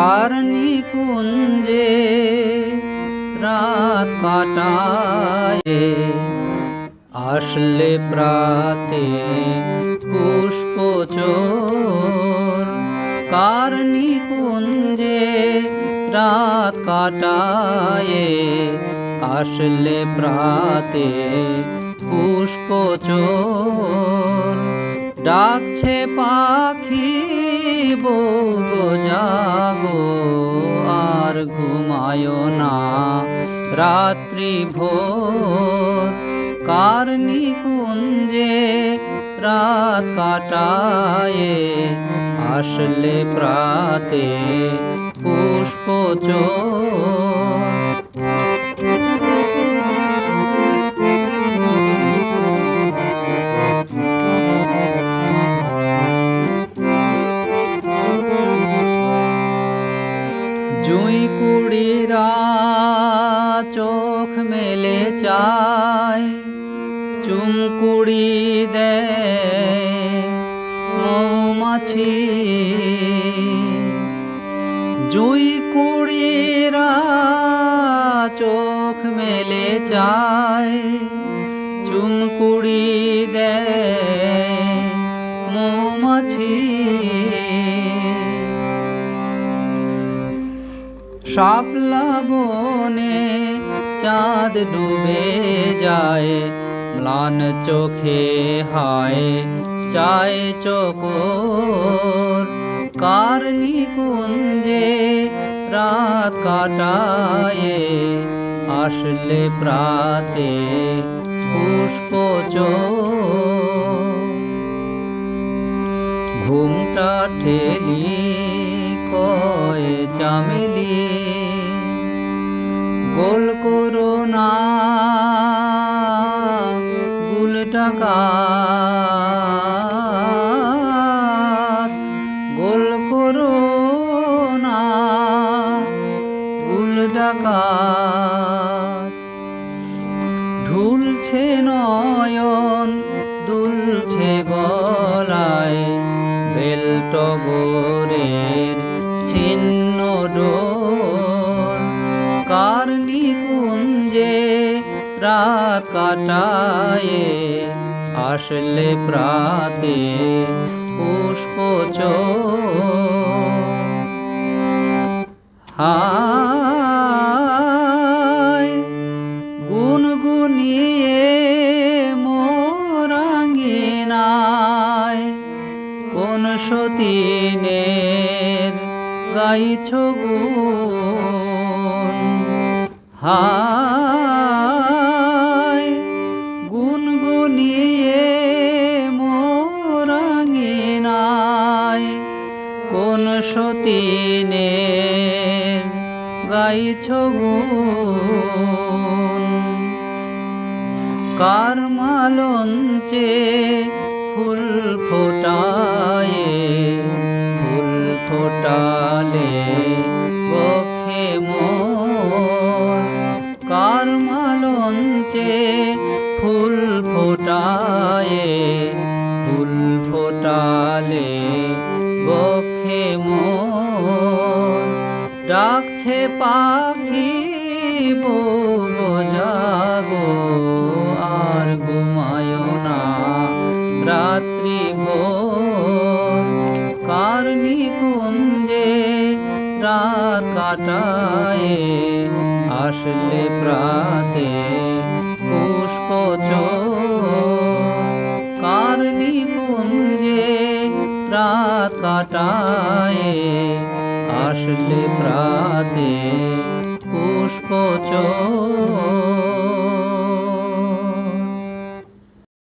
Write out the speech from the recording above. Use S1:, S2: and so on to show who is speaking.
S1: কার নিকুঞ্জে রাত কাটায় আসলে প্রাতে পুষ্পচোর। কার নিকুঞ্জে রাত কাটায় আসলে প্রাতে পুষ্পচোর। ডাকছে পাখি বগো জাগো আর ঘুমায় না রাত্রি ভোর। কার নিকুঞ্জে রাত কাটায় আসলে প্রাতে পুষ্পচোর। জুঁই কুড়িরা চোখ মেলে চায় চুমকুড়ি দেয় মৌমাছি। জুঁই কুড়িরা চোখ মেলে চায় চুমকুড়ি দেয় মৌমাছি। শাপলা বনে চাঁদ ডুবে যায় ম্লান চোখে হায় চায় চকোর। কার নিকুঞ্জে রাত কাটায় আসলে প্রাতে পুষ্পচোর। ঘুমটা ঠেলি কয় চামেলি গোল করো না গুল ডাকাত। গোল করো না গুল ডাকাত। ঢুলছে নয়ন দুলছে গলায় বেলটগরের ছিন্ন ডোর। কার নিকুঞ্জে রাত কাটায় আসলে প্রাতে পুষ্পচোর। হায় গুনগুনিয়ে মোরাঙ্গিনায় কোন সতীনের গাইছ গুণ। হায় গুনগুনিয়ে মোরাঙ্গিনায় কোন সতীনের গাইছ গুণ। কার মালঞ্চে ফুল ফোটায় ফুল ফোটালে বক্ষে মোর। কার মালঞ্চে ফুল ফোটায় ফুল ফোটালে বক্ষে মোর। ডাকছে পাখি বগো জাগো আর ঘুমায় না রাত্রি ভোর। কার নিকুঞ্জে রাত কাটায় আসলে প্রাতে পুষ্পচোর। কার নিকুঞ্জে রাত কাটায় আসলে প্রাতে পুষ্পচোর।